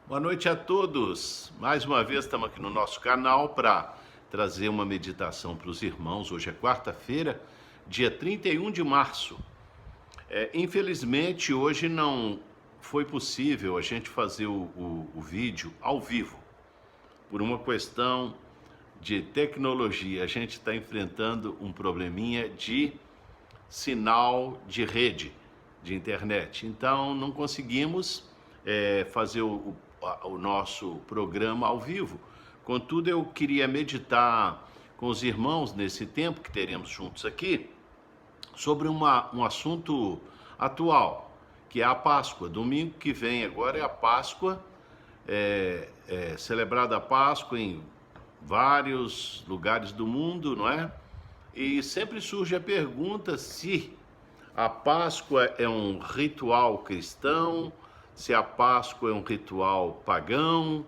Boa noite a todos. Mais uma vez estamos aqui no nosso canal para trazer uma meditação para os irmãos. Hoje é quarta-feira, dia 31 de março. Infelizmente, hoje não foi possível a gente fazer o vídeo ao vivo, por uma questão de tecnologia. A gente está enfrentando um probleminha de sinal de rede, de internet. Então, não conseguimos fazer o nosso programa ao vivo. Contudo, eu queria meditar com os irmãos nesse tempo que teremos juntos aqui sobre um assunto atual, que é a Páscoa. Domingo que vem agora é a Páscoa, celebrada a Páscoa em vários lugares do mundo, não é? E sempre surge a pergunta se a Páscoa é um ritual cristão, se a Páscoa é um ritual pagão,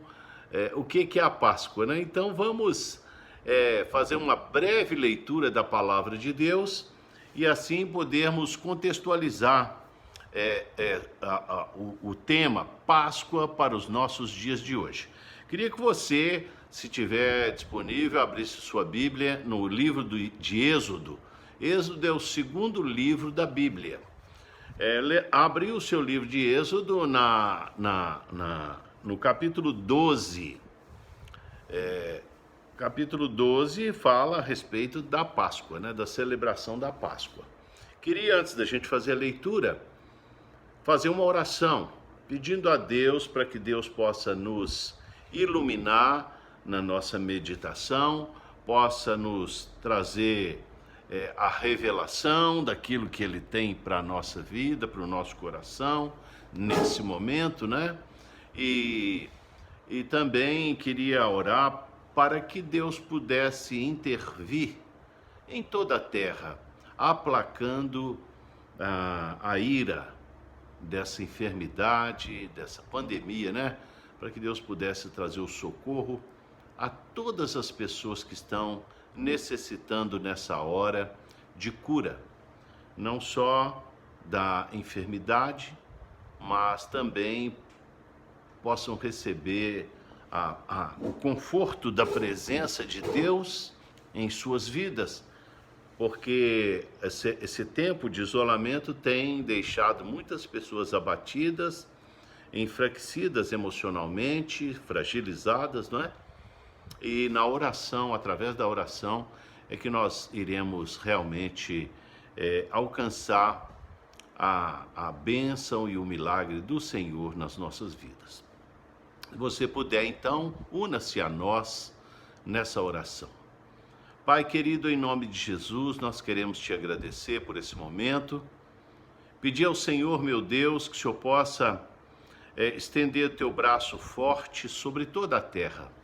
o que é a Páscoa, né? Então vamos fazer uma breve leitura da Palavra de Deus e assim podermos contextualizar o tema Páscoa para os nossos dias de hoje. Queria que você, se tiver disponível, abrisse sua Bíblia no livro de Êxodo. Êxodo é o segundo livro da Bíblia. Abriu o seu livro de Êxodo no capítulo 12. Capítulo 12 fala a respeito da Páscoa, né, da celebração da Páscoa. Queria, antes da gente fazer a leitura, fazer uma oração, pedindo a Deus para que Deus possa nos iluminar na nossa meditação, possa nos trazer a revelação daquilo que Ele tem para a nossa vida, para o nosso coração, nesse momento, né? E também queria orar para que Deus pudesse intervir em toda a terra, aplacando a ira dessa enfermidade, dessa pandemia, né? Para que Deus pudesse trazer o socorro a todas as pessoas que estão necessitando nessa hora de cura, não só da enfermidade, mas também possam receber o conforto da presença de Deus em suas vidas, porque esse tempo de isolamento tem deixado muitas pessoas abatidas, enfraquecidas emocionalmente, fragilizadas, não é? E na oração, através da oração, é que nós iremos realmente alcançar a bênção e o milagre do Senhor nas nossas vidas. Se você puder, então, una-se a nós nessa oração. Pai querido, em nome de Jesus, nós queremos te agradecer por esse momento. Pedir ao Senhor, meu Deus, que o Senhor possa estender o teu braço forte sobre toda a terra,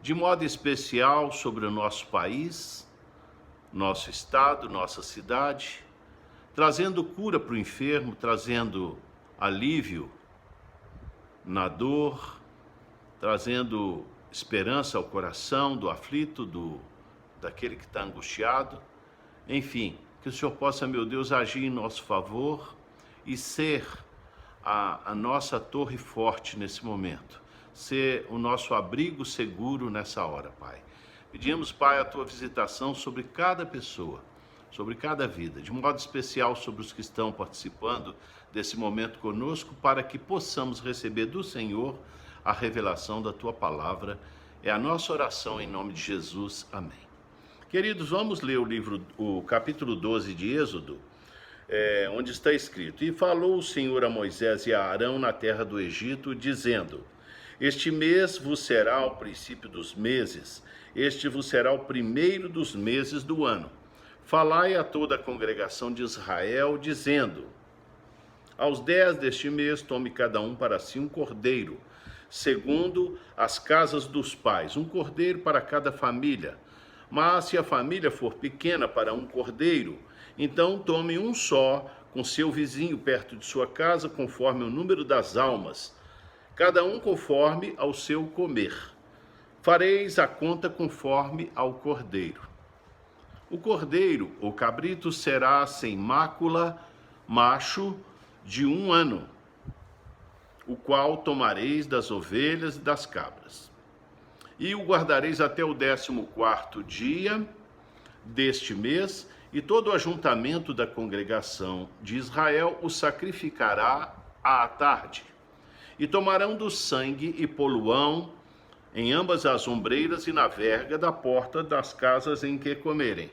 de modo especial sobre o nosso país, nosso estado, nossa cidade, trazendo cura para o enfermo, trazendo alívio na dor, trazendo esperança ao coração do aflito, daquele que está angustiado. Enfim, que o Senhor possa, meu Deus, agir em nosso favor e ser a nossa torre forte nesse momento, ser o nosso abrigo seguro nessa hora, Pai. Pedimos, Pai, a tua visitação sobre cada pessoa, sobre cada vida, de modo especial sobre os que estão participando desse momento conosco, para que possamos receber do Senhor a revelação da tua palavra. É a nossa oração em nome de Jesus. Amém. Queridos, vamos ler o capítulo 12 de Êxodo, onde está escrito: E falou o Senhor a Moisés e a Arão na terra do Egito, dizendo: Este mês vos será o princípio dos meses, este vos será o primeiro dos meses do ano. Falai a toda a congregação de Israel, dizendo: Aos 10 deste mês tome cada um para si um cordeiro, segundo as casas dos pais, um cordeiro para cada família. Mas se a família for pequena para um cordeiro, então tome um só com seu vizinho perto de sua casa, conforme o número das almas, cada um conforme ao seu comer. Fareis a conta conforme ao cordeiro. O cordeiro, ou cabrito, será sem mácula, macho, de 1 ano. o qual tomareis das ovelhas e das cabras. E o guardareis até o 14º dia deste mês, e todo o ajuntamento da congregação de Israel o sacrificará à tarde. E tomarão do sangue e poluão em ambas as ombreiras e na verga da porta das casas em que comerem.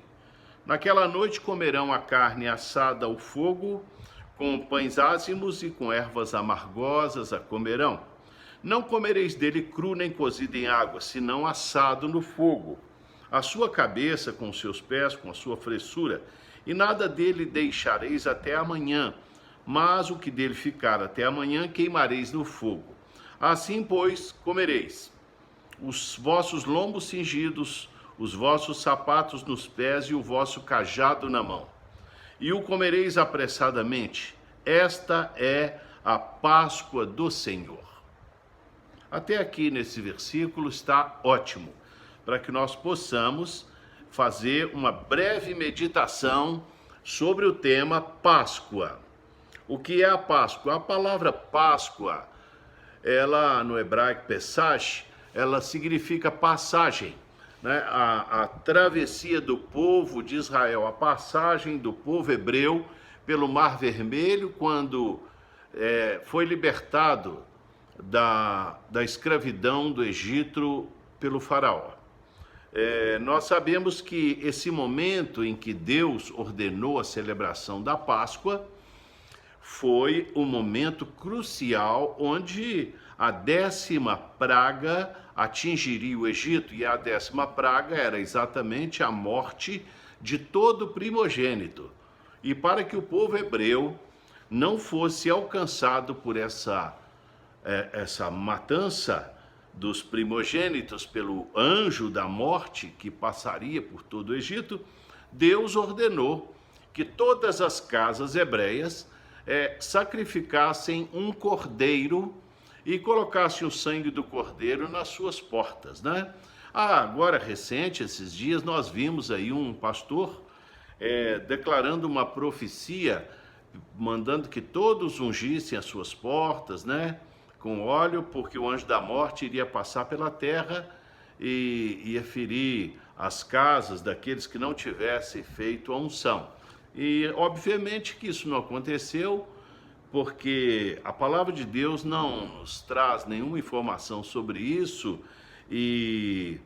Naquela noite comerão a carne assada ao fogo, com pães ázimos e com ervas amargosas a comerão. Não comereis dele cru nem cozido em água, senão assado no fogo. A sua cabeça com os seus pés, com a sua fressura, e nada dele deixareis até amanhã, mas o que dele ficar até amanhã queimareis no fogo. Assim, pois, comereis os vossos lombos cingidos, os vossos sapatos nos pés e o vosso cajado na mão. E o comereis apressadamente. Esta é a Páscoa do Senhor. Até aqui nesse versículo está ótimo, para que nós possamos fazer uma breve meditação sobre o tema Páscoa. O que é a Páscoa? A palavra Páscoa, ela no hebraico Pesach, ela significa passagem, né? A travessia do povo de Israel, a passagem do povo hebreu pelo Mar Vermelho, quando foi libertado da escravidão do Egito pelo faraó. Nós sabemos que esse momento em que Deus ordenou a celebração da Páscoa foi um momento crucial onde a 10ª praga atingiria o Egito, e a 10ª praga era exatamente a morte de todo primogênito. E para que o povo hebreu não fosse alcançado por essa matança dos primogênitos pelo anjo da morte que passaria por todo o Egito, Deus ordenou que todas as casas hebreias sacrificassem um cordeiro e colocassem o sangue do cordeiro nas suas portas, né? Agora, recente, esses dias, nós vimos aí um pastor declarando uma profecia, mandando que todos ungissem as suas portas, né, com óleo, porque o anjo da morte iria passar pela terra e ia ferir as casas daqueles que não tivessem feito a unção. E, obviamente, que isso não aconteceu, porque a palavra de Deus não nos traz nenhuma informação sobre isso, e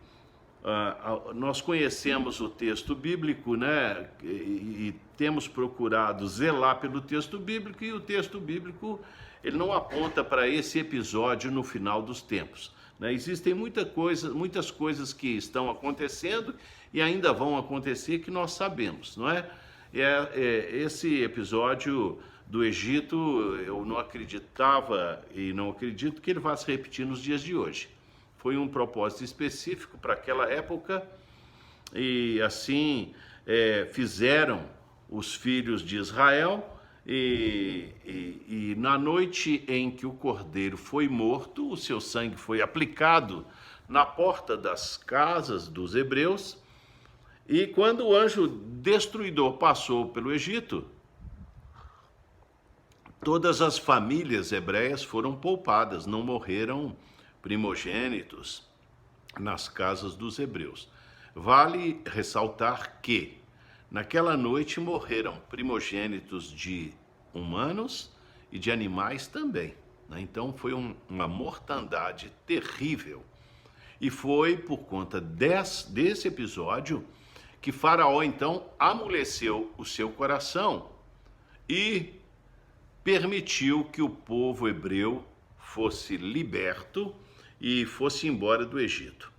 nós conhecemos o texto bíblico, né, e temos procurado zelar pelo texto bíblico, e o texto bíblico ele não aponta para esse episódio no final dos tempos, né? Existem muitas coisas que estão acontecendo e ainda vão acontecer que nós sabemos, não é? Esse episódio do Egito, eu não acreditava e não acredito que ele vá se repetir nos dias de hoje. Foi um propósito específico para aquela época, e assim fizeram os filhos de Israel, e na noite em que o cordeiro foi morto, o seu sangue foi aplicado na porta das casas dos hebreus, e quando o anjo destruidor passou pelo Egito, todas as famílias hebreias foram poupadas, não morreram primogênitos nas casas dos hebreus. Vale ressaltar que naquela noite morreram primogênitos de humanos e de animais também, né? Então foi uma mortandade terrível. E foi por conta desse episódio que Faraó então amoleceu o seu coração e permitiu que o povo hebreu fosse liberto e fosse embora do Egito.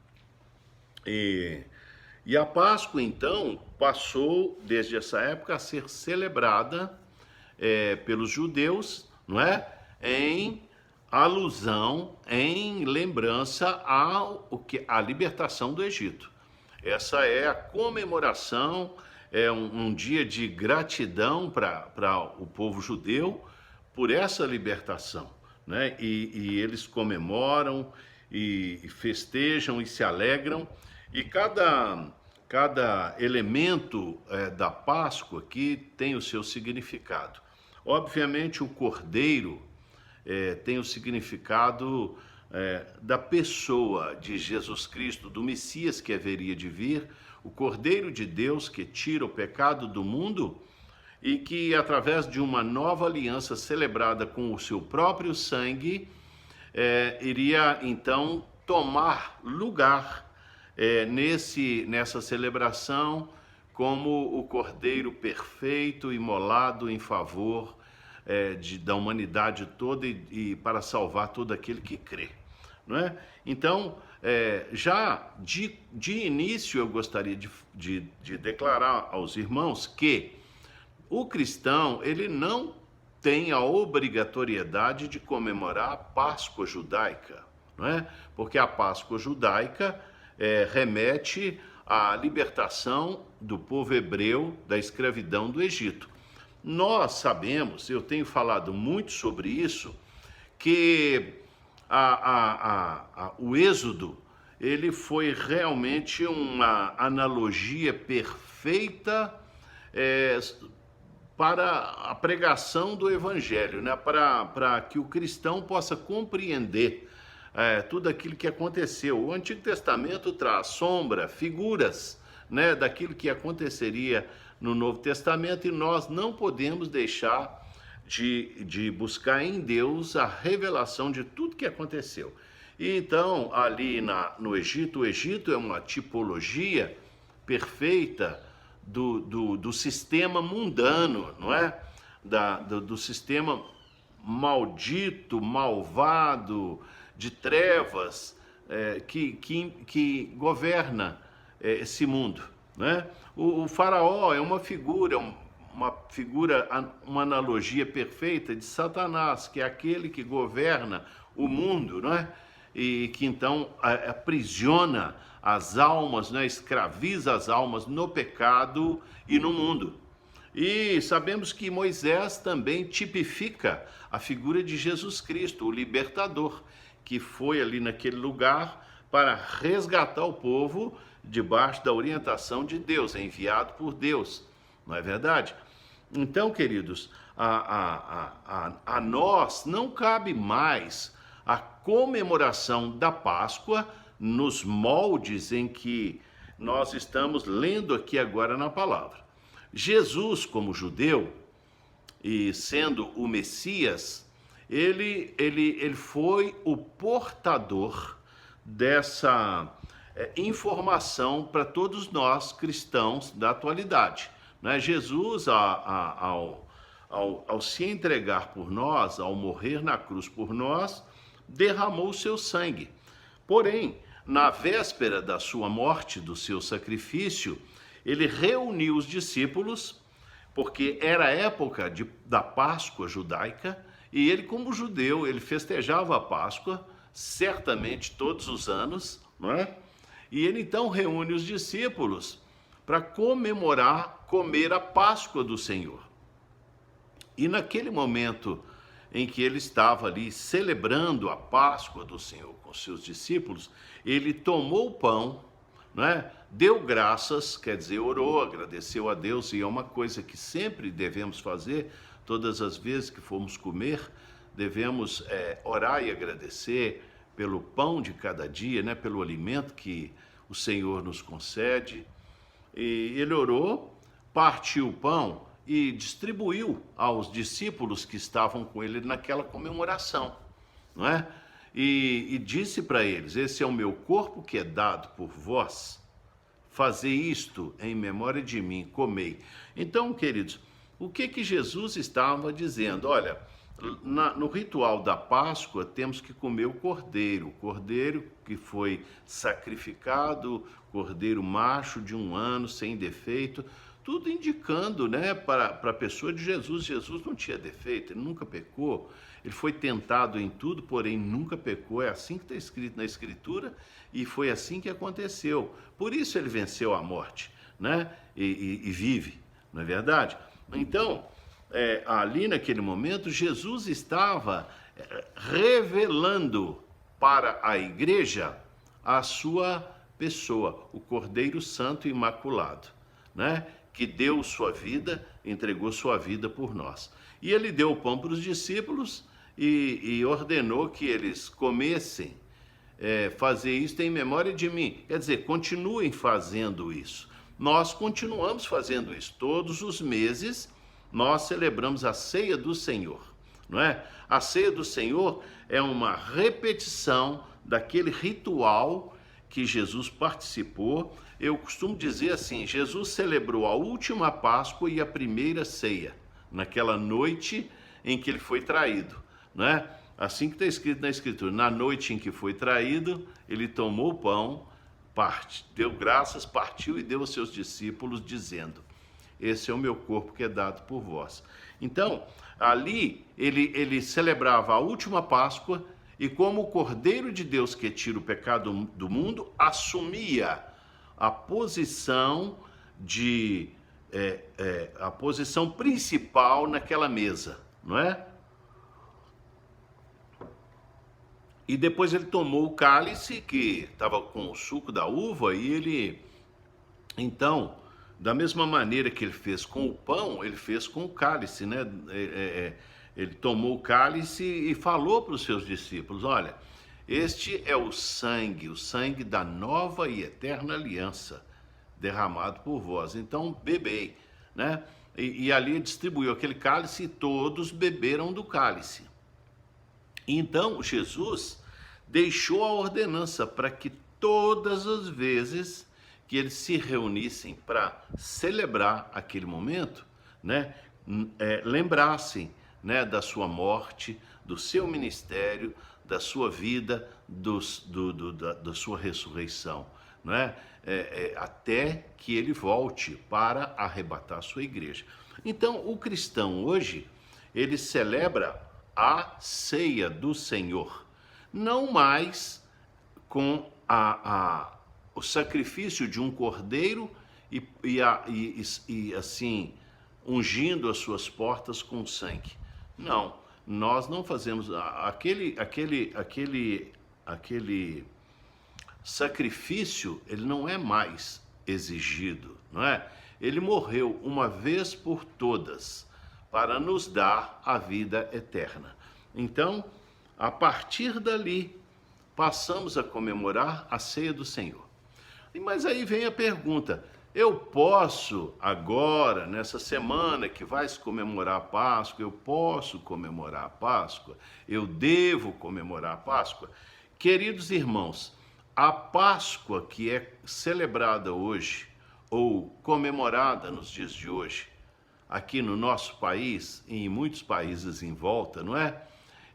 E a Páscoa, então, passou, desde essa época, a ser celebrada pelos judeus, não é? Em alusão, em lembrança à libertação do Egito. Essa é a comemoração, é um dia de gratidão para o povo judeu por essa libertação, né? E eles comemoram e festejam e se alegram, e cada elemento da Páscoa aqui tem o seu significado. Obviamente o cordeiro tem o significado da pessoa de Jesus Cristo, do Messias que haveria de vir, o Cordeiro de Deus que tira o pecado do mundo e que, através de uma nova aliança celebrada com o seu próprio sangue, iria então tomar lugar nessa celebração como o Cordeiro perfeito imolado em favor da humanidade toda e para salvar todo aquele que crê, não é? Então, já de início eu gostaria de declarar aos irmãos que o cristão, ele não tem a obrigatoriedade de comemorar a Páscoa judaica, não é? Porque a Páscoa judaica remete à libertação do povo hebreu da escravidão do Egito. Nós sabemos, eu tenho falado muito sobre isso, que o Êxodo, ele foi realmente uma analogia perfeita para a pregação do Evangelho, né? Para que o cristão possa compreender tudo aquilo que aconteceu. O Antigo Testamento traz sombra, figuras, né, daquilo que aconteceria no Novo Testamento, e nós não podemos deixar de buscar em Deus a revelação de tudo que aconteceu. E então, ali no Egito, o Egito é uma tipologia perfeita do sistema mundano, não é? Do sistema maldito, malvado, de trevas, que governa esse mundo, né? O faraó é uma figura, uma analogia perfeita de Satanás, que é aquele que governa o mundo, não é? E que então aprisiona as almas, né? Escraviza as almas no pecado e no mundo. E sabemos que Moisés também tipifica a figura de Jesus Cristo, o libertador, que foi ali naquele lugar para resgatar o povo debaixo da orientação de Deus, enviado por Deus, não é verdade? Então, queridos, a nós não cabe mais a comemoração da Páscoa nos moldes em que nós estamos lendo aqui agora na palavra. Jesus, como judeu e sendo o Messias, ele foi o portador dessa informação para todos nós cristãos da atualidade, né? Jesus, ao se entregar por nós, ao morrer na cruz por nós, derramou o seu sangue. Porém, na véspera da sua morte, do seu sacrifício, ele reuniu os discípulos, porque era a época da Páscoa judaica, e ele, como judeu, ele festejava a Páscoa, certamente todos os anos, não é? E ele então reúne os discípulos para comer a Páscoa do Senhor. E naquele momento em que ele estava ali celebrando a Páscoa do Senhor com seus discípulos, ele tomou o pão, né? Deu graças, quer dizer, orou, agradeceu a Deus, e é uma coisa que sempre devemos fazer, todas as vezes que formos comer, devemos orar e agradecer pelo pão de cada dia, né? Pelo alimento que o Senhor nos concede. E ele orou, partiu o pão e distribuiu aos discípulos que estavam com ele naquela comemoração, não é? E disse para eles: esse é o meu corpo que é dado por vós, fazei isto em memória de mim, comei. Então, queridos, o que Jesus estava dizendo? Olha, no ritual da Páscoa temos que comer o cordeiro que foi sacrificado, cordeiro macho de 1 ano, sem defeito, tudo indicando, né, para a pessoa de Jesus. Jesus não tinha defeito, ele nunca pecou, ele foi tentado em tudo, porém nunca pecou. É assim que está escrito na Escritura, e foi assim que aconteceu. Por isso ele venceu a morte, né, e vive, não é verdade? Então, ali naquele momento, Jesus estava revelando para a igreja a sua pessoa, o Cordeiro Santo e Imaculado, né? Que deu sua vida, entregou sua vida por nós. E ele deu o pão para os discípulos e ordenou que eles comessem, fazer isso em memória de mim. Quer dizer, continuem fazendo isso. Nós continuamos fazendo isso. Todos os meses nós celebramos a ceia do Senhor, não é? A ceia do Senhor é uma repetição daquele ritual que Jesus participou. Eu costumo dizer assim, Jesus celebrou a última Páscoa e a primeira ceia, naquela noite em que ele foi traído, não é? Assim que está escrito na Escritura, na noite em que foi traído, ele tomou o pão, deu graças, partiu e deu aos seus discípulos, dizendo: esse é o meu corpo que é dado por vós. Então, ali ele celebrava a última Páscoa e, como o Cordeiro de Deus que tira o pecado do mundo, assumia a posição a posição principal naquela mesa, não é? E depois ele tomou o cálice, que estava com o suco da uva, e ele, então, da mesma maneira que ele fez com o pão, ele fez com o cálice, né? Ele tomou o cálice e falou para os seus discípulos: olha, este é o sangue da nova e eterna aliança, derramado por vós. Então, bebei, né? E ali distribuiu aquele cálice e todos beberam do cálice. Então, Jesus deixou a ordenança para que todas as vezes que eles se reunissem para celebrar aquele momento, né, lembrassem, né, da sua morte, do seu ministério, da sua vida, da sua ressurreição, né, até que ele volte para arrebatar a sua igreja. Então, o cristão hoje, ele celebra a ceia do Senhor, não mais com o sacrifício de um cordeiro e assim ungindo as suas portas com sangue. Não, nós não fazemos aquele sacrifício, ele não é mais exigido, não é? Ele morreu uma vez por todas para nos dar a vida eterna. Então, a partir dali, passamos a comemorar a ceia do Senhor. Mas aí vem a pergunta: eu posso agora, nessa semana que vai se comemorar a Páscoa, eu posso comemorar a Páscoa? Eu devo comemorar a Páscoa? Queridos irmãos, a Páscoa que é celebrada hoje, ou comemorada nos dias de hoje, aqui no nosso país e em muitos países em volta, não é?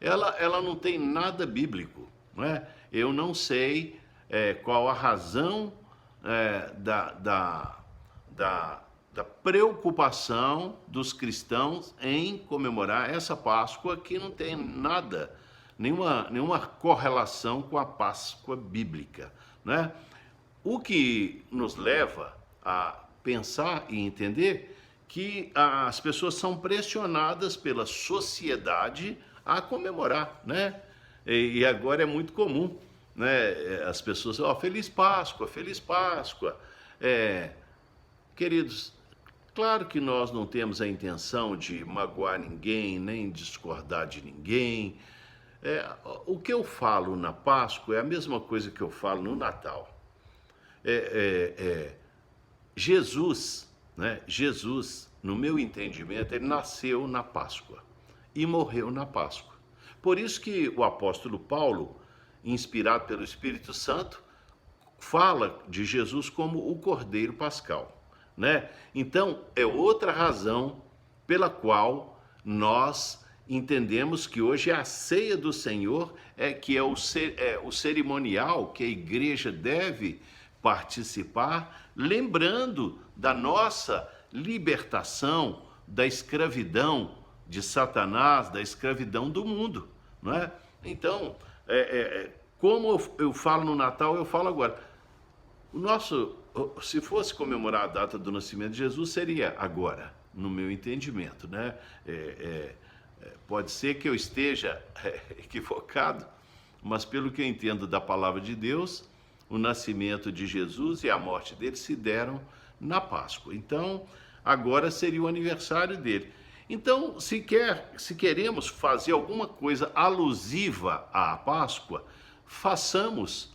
Ela não tem nada bíblico, não é? Eu não sei qual a razão da preocupação dos cristãos em comemorar essa Páscoa, que não tem nada, nenhuma correlação com a Páscoa bíblica, né? O que nos leva a pensar e entender que as pessoas são pressionadas pela sociedade a comemorar, né? E agora é muito comum, né? As pessoas falam: Feliz Páscoa, Feliz Páscoa. Queridos, claro que nós não temos a intenção de magoar ninguém, nem discordar de ninguém. O que eu falo na Páscoa é a mesma coisa que eu falo no Natal. Jesus, né? Jesus, no meu entendimento, ele nasceu na Páscoa e morreu na Páscoa. Por isso que o apóstolo Paulo, inspirado pelo Espírito Santo, fala de Jesus como o Cordeiro Pascal, né? Então, é outra razão pela qual nós entendemos que hoje a ceia do Senhor que é o cerimonial que a igreja deve participar, lembrando da nossa libertação da escravidão de Satanás, da escravidão do mundo, não é? Então, como eu falo no Natal, eu falo agora. Se fosse comemorar a data do nascimento de Jesus, seria agora, no meu entendimento, né? Pode ser que eu esteja equivocado, mas pelo que eu entendo da palavra de Deus, o nascimento de Jesus e a morte dele se deram na Páscoa. Então, agora seria o aniversário dele. Então, se queremos fazer alguma coisa alusiva à Páscoa, façamos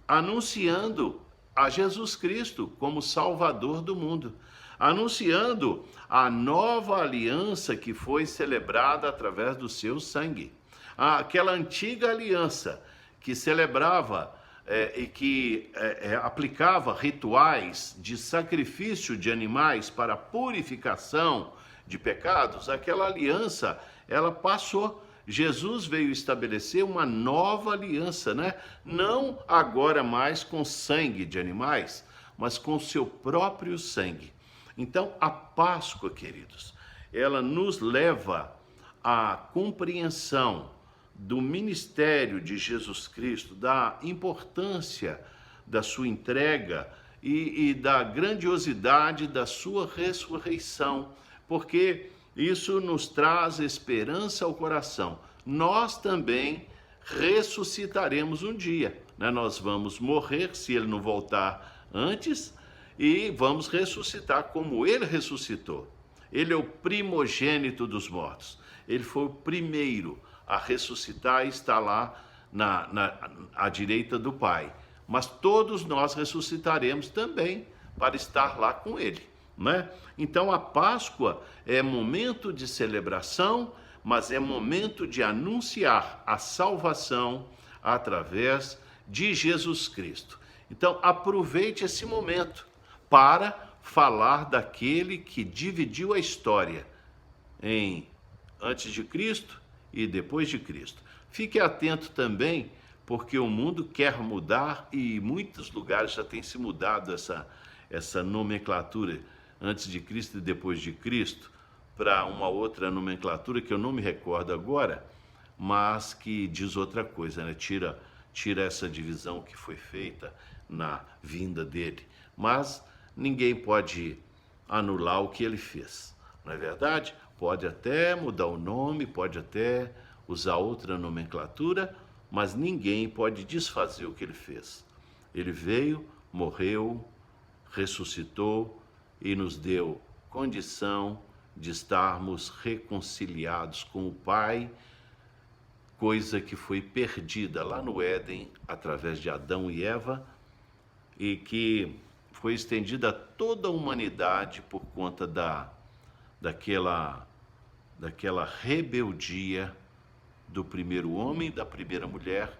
anunciando a Jesus Cristo como Salvador do mundo, anunciando a nova aliança que foi celebrada através do seu sangue. Aquela antiga aliança que celebrava e que aplicava rituais de sacrifício de animais para purificação de pecados, aquela aliança, ela passou. Jesus veio estabelecer uma nova aliança, né? Não agora mais com sangue de animais, mas com seu próprio sangue. Então, a Páscoa, queridos, ela nos leva à compreensão do ministério de Jesus Cristo, da importância da sua entrega e da grandiosidade da sua ressurreição, porque isso nos traz esperança ao coração. Nós também ressuscitaremos um dia, né? Nós vamos morrer se ele não voltar antes e vamos ressuscitar como ele ressuscitou. Ele é o primogênito dos mortos. Ele foi o primeiro a ressuscitar e está lá à direita do Pai. Mas todos nós ressuscitaremos também para estar lá com ele, né? Então a Páscoa é momento de celebração, mas é momento de anunciar a salvação através de Jesus Cristo. Então aproveite esse momento para falar daquele que dividiu a história em antes de Cristo e depois de Cristo. Fique atento também, porque o mundo quer mudar e em muitos lugares já tem se mudado essa nomenclatura antes de Cristo e depois de Cristo para uma outra nomenclatura que eu não me recordo agora, mas que diz outra coisa, né? Tira essa divisão que foi feita na vinda dele. Mas ninguém pode anular o que ele fez, não é verdade? Pode até mudar o nome, pode até usar outra nomenclatura, mas ninguém pode desfazer o que ele fez. Ele veio, morreu, ressuscitou e nos deu condição de estarmos reconciliados com o Pai, coisa que foi perdida lá no Éden através de Adão e Eva e que foi estendida a toda a humanidade por conta daquela rebeldia do primeiro homem e da primeira mulher,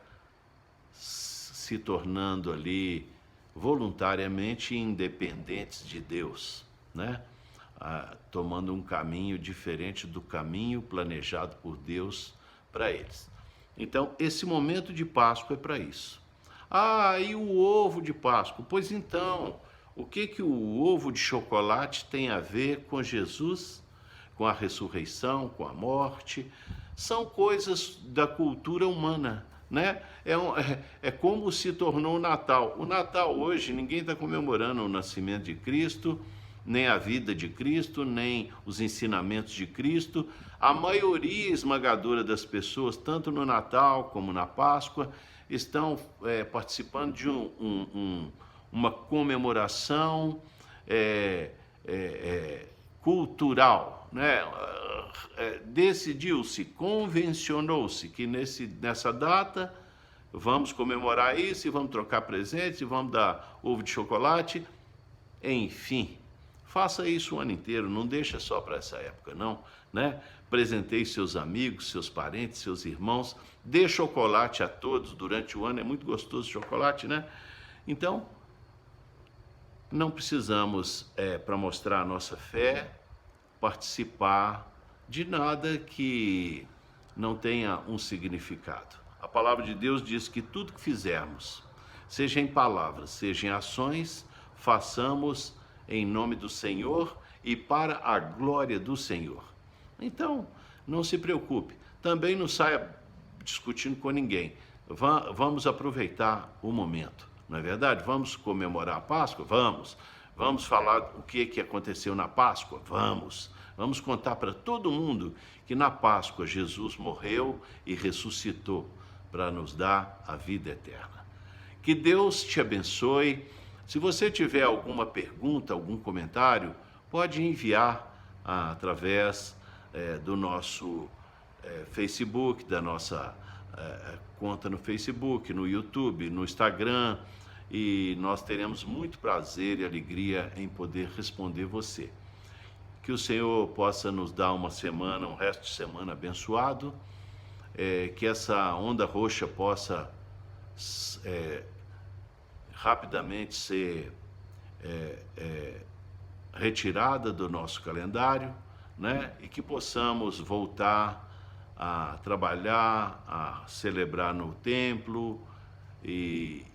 se tornando ali voluntariamente independentes de Deus, né? Tomando um caminho diferente do caminho planejado por Deus para eles. Então, esse momento de Páscoa é para isso. E o ovo de Páscoa? Pois então, o que o ovo de chocolate tem a ver com Jesus, com a ressurreição, com a morte? São coisas da cultura humana, né? É como se tornou o Natal. O Natal hoje, ninguém está comemorando o nascimento de Cristo, nem a vida de Cristo, nem os ensinamentos de Cristo. A maioria esmagadora das pessoas, tanto no Natal como na Páscoa, estão participando de uma comemoração cultural, né? Decidiu-se, convencionou-se que nessa data vamos comemorar isso e vamos trocar presentes e vamos dar ovo de chocolate. Enfim, faça isso o ano inteiro, não deixa só para essa época, não, né? Presenteie seus amigos, seus parentes, seus irmãos, dê chocolate a todos durante o ano, é muito gostoso chocolate, né? Então, não precisamos, para mostrar a nossa fé, participar de nada que não tenha um significado. A palavra de Deus diz que tudo que fizermos, seja em palavras, seja em ações, façamos em nome do Senhor e para a glória do Senhor. Então, não se preocupe, também não saia discutindo com ninguém. Vamos aproveitar o momento, não é verdade? Vamos comemorar a Páscoa? Vamos falar o que aconteceu na Páscoa? Vamos contar para todo mundo que na Páscoa Jesus morreu e ressuscitou para nos dar a vida eterna. Que Deus te abençoe. Se você tiver alguma pergunta, algum comentário, pode enviar através do nosso Facebook, da nossa conta no Facebook, no YouTube, no Instagram, e nós teremos muito prazer e alegria em poder responder você. Que o Senhor possa nos dar uma semana, um resto de semana abençoado, que essa onda roxa possa rapidamente ser retirada do nosso calendário, né? E que possamos voltar a trabalhar, a celebrar no templo e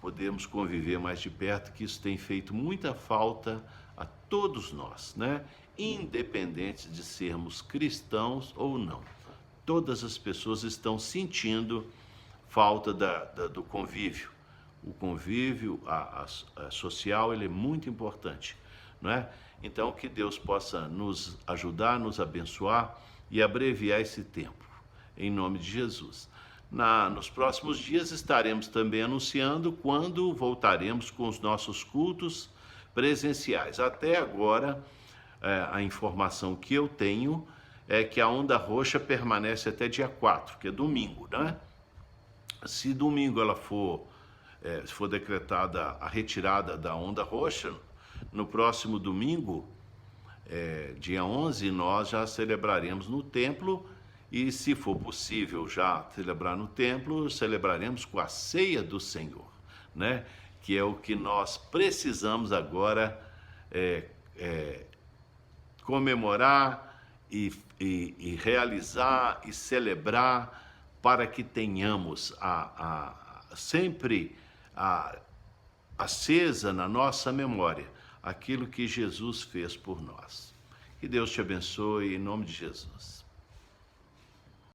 podemos conviver mais de perto, que isso tem feito muita falta a todos nós, né? Independente de sermos cristãos ou não. Todas as pessoas estão sentindo falta do convívio. O convívio social, ele é muito importante, não é? Então, que Deus possa nos ajudar, nos abençoar e abreviar esse tempo, em nome de Jesus. Nos próximos dias estaremos também anunciando quando voltaremos com os nossos cultos presenciais. Até agora, a informação que eu tenho é que a onda roxa permanece até dia 4, que é domingo, né? Se domingo ela for decretada a retirada da onda roxa, no próximo domingo, dia 11, nós já celebraremos no templo, e se for possível já celebrar no templo, celebraremos com a ceia do Senhor, né? Que é o que nós precisamos agora comemorar e realizar e celebrar, para que tenhamos sempre acesa na nossa memória aquilo que Jesus fez por nós. Que Deus te abençoe em nome de Jesus.